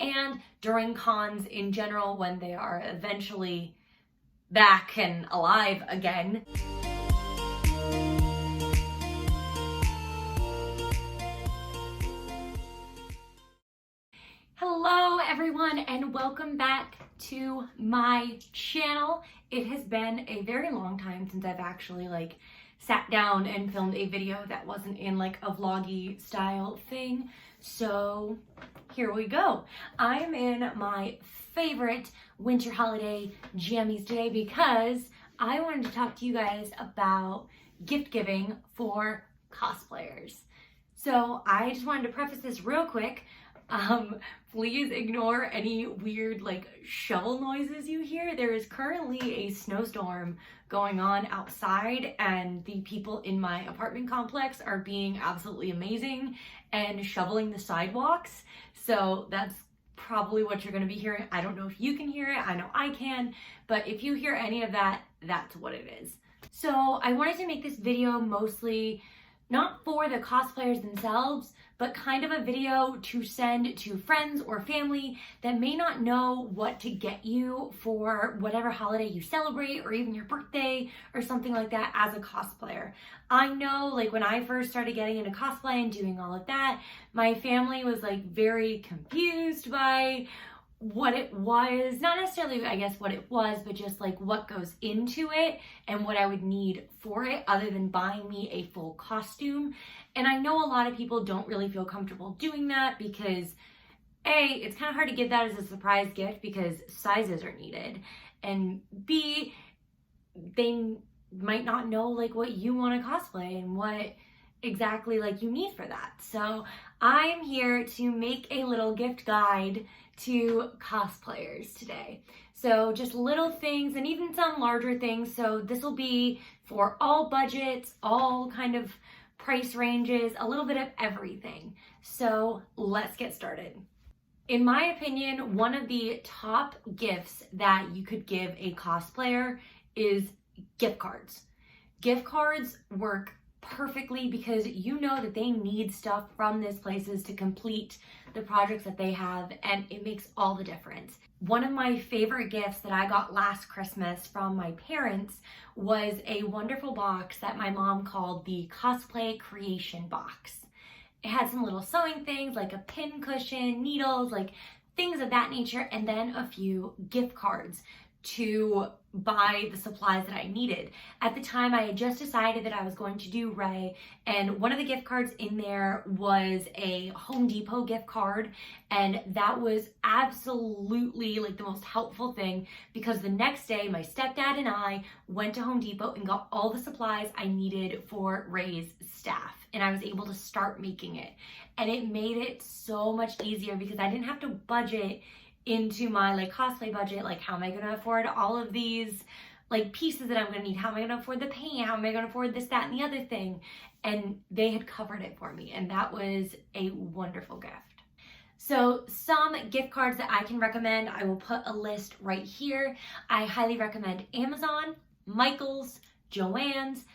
and during cons in general when they are eventually back and alive again. Hello everyone and welcome back to my channel. It has been a very long time since I've actually sat down and filmed a video that wasn't in a vloggy style thing. So here we go. I am in my favorite winter holiday jammies today because I wanted to talk to you guys about gift giving for cosplayers. So I just wanted to preface this real quick. Please ignore any weird shovel noises you hear. There is currently a snowstorm going on outside and the people in my apartment complex are being absolutely amazing and shoveling the sidewalks. So that's probably what you're going to be hearing. I don't know if you can hear it. I know I can, but if you hear any of that, that's what it is. So I wanted to make this video mostly not for the cosplayers themselves, but kind of a video to send to friends or family that may not know what to get you for whatever holiday you celebrate or even your birthday or something like that as a cosplayer. I know when I first started getting into cosplay and doing all of that, my family was very confused by what it was, not necessarily I guess what it was, but just what goes into it and what I would need for it other than buying me a full costume. And I know a lot of people don't really feel comfortable doing that because A, it's kind of hard to give that as a surprise gift because sizes are needed, and B, they might not know what you want to cosplay and what exactly you need for that. So I'm here to make a little gift guide to cosplayers today. So just little things and even some larger things. So this will be for all budgets, all kind of price ranges, a little bit of everything. So let's get started. In my opinion, one of the top gifts that you could give a cosplayer is gift cards. Gift cards work perfectly because you know that they need stuff from these places to complete the projects that they have, and it makes all the difference. One of my favorite gifts that I got last Christmas from my parents was a wonderful box that my mom called the Cosplay Creation Box. It had some little sewing things like a pin cushion, needles, things of that nature, and then a few gift cards to buy the supplies that I needed. At the time, I had just decided that I was going to do Ray, and one of the gift cards in there was a Home Depot gift card, and that was absolutely the most helpful thing because the next day my stepdad and I went to Home Depot and got all the supplies I needed for Ray's staff, and I was able to start making it, and it made it so much easier because I didn't have to budget into my cosplay budget. How am I going to afford all of these pieces that I'm going to need? How am I going to afford the paint? How am I going to afford this, that, and the other thing? And they had covered it for me, and that was a wonderful gift. So some gift cards that I can recommend, I will put a list right here. I highly recommend Amazon, Michael's, Joann's,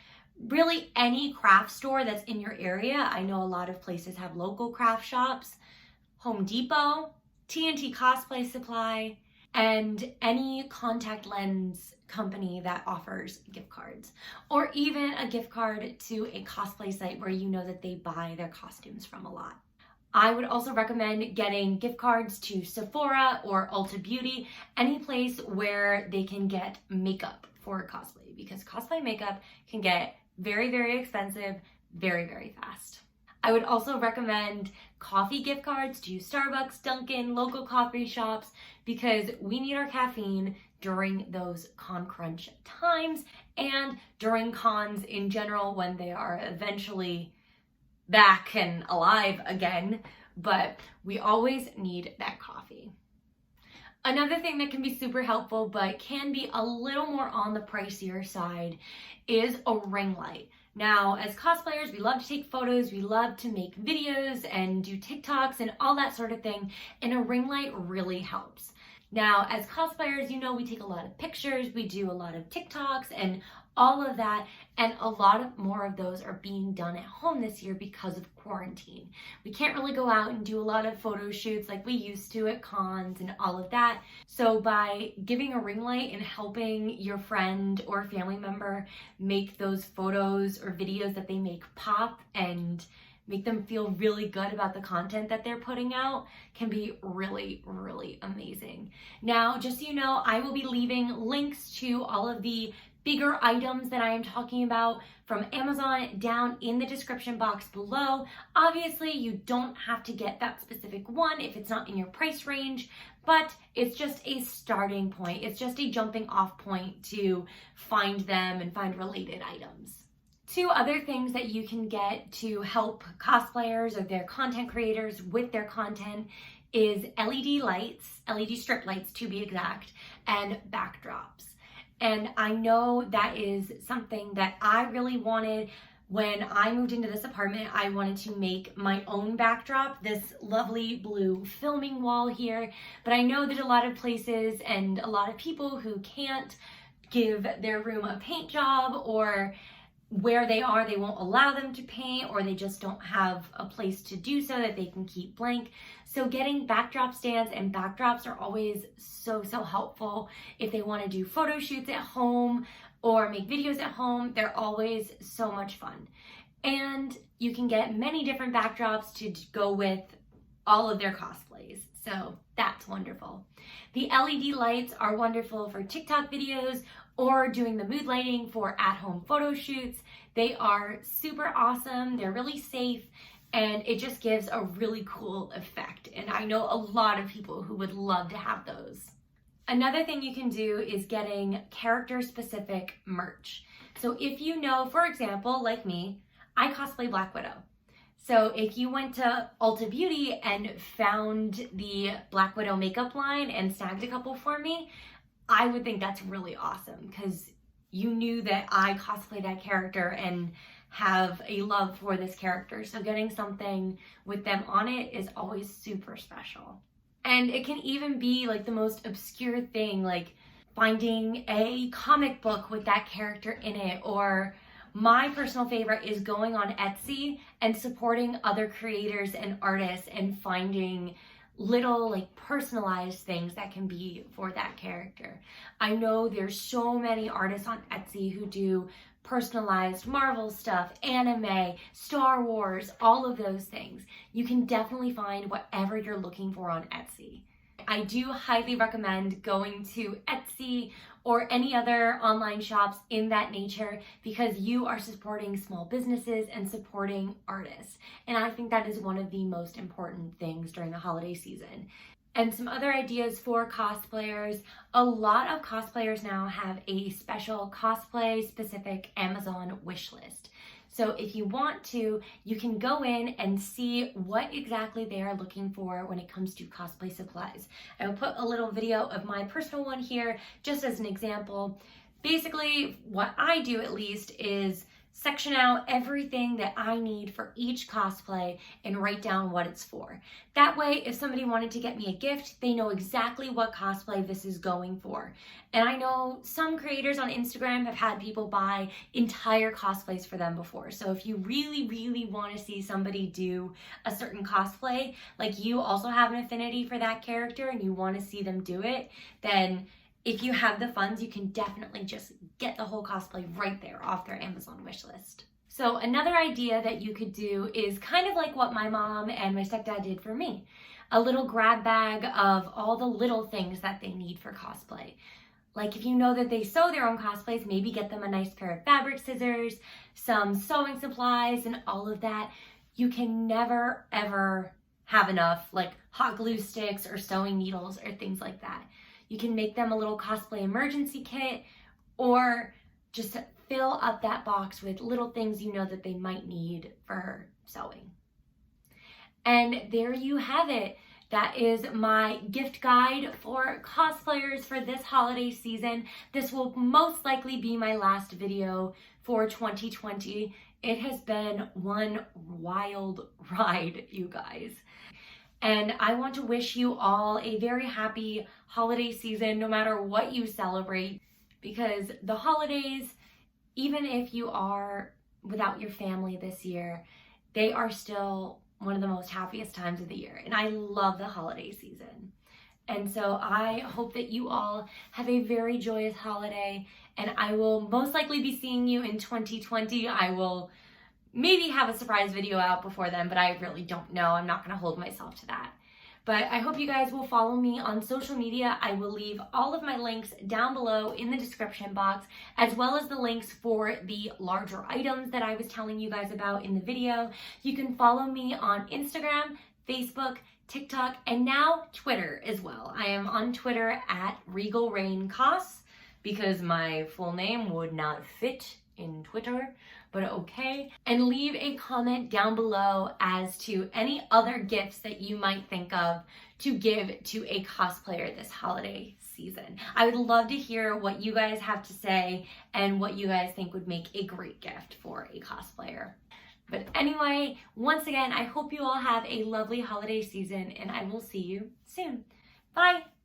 really any craft store that's in your area. I know a lot of places have local craft shops, Home Depot, TNT Cosplay Supply, and any contact lens company that offers gift cards, or even a gift card to a cosplay site where you know that they buy their costumes from a lot. I would also recommend getting gift cards to Sephora or Ulta Beauty, any place where they can get makeup for cosplay, because cosplay makeup can get very, very expensive very, very fast. I would also recommend coffee gift cards to Starbucks, Dunkin', local coffee shops, because we need our caffeine during those con crunch times and during cons in general when they are eventually back and alive again, but we always need that coffee. Another thing that can be super helpful but can be a little more on the pricier side is a ring light. Now, as cosplayers, we love to take photos, we love to make videos and do TikToks and all that sort of thing, and a ring light really helps. Now, as cosplayers, you know, we take a lot of pictures, we do a lot of TikToks and all of that, and a lot of more of those are being done at home this year because of quarantine. We can't really go out and do a lot of photo shoots like we used to at cons and all of that. So by giving a ring light and helping your friend or family member make those photos or videos that they make pop and make them feel really good about the content that they're putting out can be really, really amazing. Now, just so you know, I will be leaving links to all of the bigger items that I am talking about from Amazon down in the description box below. Obviously, you don't have to get that specific one if it's not in your price range, but it's just a starting point. It's just a jumping off point to find them and find related items. Two other things that you can get to help cosplayers or their content creators with their content is LED lights, LED strip lights to be exact, and backdrops. And I know that is something that I really wanted when I moved into this apartment. I wanted to make my own backdrop, this lovely blue filming wall here, but I know that a lot of places and a lot of people who can't give their room a paint job, or where they are, they won't allow them to paint, or they just don't have a place to do so that they can keep blank. So getting backdrop stands and backdrops are always so helpful. If they want to do photo shoots at home or make videos at home, they're always so much fun. And you can get many different backdrops to go with all of their cosplays. So that's wonderful. The LED lights are wonderful for TikTok videos or doing the mood lighting for at-home photo shoots. They are super awesome, they're really safe, and it just gives a really cool effect. And I know a lot of people who would love to have those. Another thing you can do is getting character-specific merch. So if you know, for example, like me, I cosplay Black Widow. So if you went to Ulta Beauty and found the Black Widow makeup line and snagged a couple for me, I would think that's really awesome because you knew that I cosplay that character and have a love for this character. So getting something with them on it is always super special. And it can even be like the most obscure thing, like finding a comic book with that character in it, or my personal favorite is going on Etsy and supporting other creators and artists and finding little like personalized things that can be for that character. I know there's so many artists on Etsy who do personalized Marvel stuff, anime, Star Wars, all of those things. You can definitely find whatever you're looking for on Etsy. I do highly recommend going to Etsy or any other online shops in that nature because you are supporting small businesses and supporting artists. And I think that is one of the most important things during the holiday season. And some other ideas for cosplayers. A lot of cosplayers now have a special cosplay specific Amazon wish list. So if you want to, you can go in and see what exactly they are looking for when it comes to cosplay supplies. I will put a little video of my personal one here just as an example. Basically, what I do at least is section out everything that I need for each cosplay and write down what it's for. That way, if somebody wanted to get me a gift, they know exactly what cosplay this is going for. And I know some creators on Instagram have had people buy entire cosplays for them before. So if you really want to see somebody do a certain cosplay, like you also have an affinity for that character and you want to see them do it, then if you have the funds, you can definitely just get the whole cosplay right there off their Amazon wish list. So another idea that you could do is kind of like what my mom and my stepdad did for me. A little grab bag of all the little things that they need for cosplay. Like if you know that they sew their own cosplays, maybe get them a nice pair of fabric scissors, some sewing supplies, and all of that. You can never ever have enough like hot glue sticks or sewing needles or things like that. You can make them a little cosplay emergency kit or just fill up that box with little things you know that they might need for sewing. And there you have it. That is my gift guide for cosplayers for this holiday season. This will most likely be my last video for 2020. It has been one wild ride, you guys. And I want to wish you all a very happy holiday season, no matter what you celebrate, because the holidays, even if you are without your family this year, they are still one of the most happiest times of the year. And I love the holiday season. And so I hope that you all have a very joyous holiday, and I will most likely be seeing you in 2020. I will maybe have a surprise video out before then, but I really don't know. I'm not gonna hold myself to that. But I hope you guys will follow me on social media. I will leave all of my links down below in the description box, as well as the links for the larger items that I was telling you guys about in the video. You can follow me on Instagram, Facebook, TikTok, and now Twitter as well. I am on Twitter at Regal Cos, because my full name would not fit in Twitter, but okay. And leave a comment down below as to any other gifts that you might think of to give to a cosplayer this holiday season. I would love to hear what you guys have to say and what you guys think would make a great gift for a cosplayer. But anyway, once again, I hope you all have a lovely holiday season, and I will see you soon. Bye!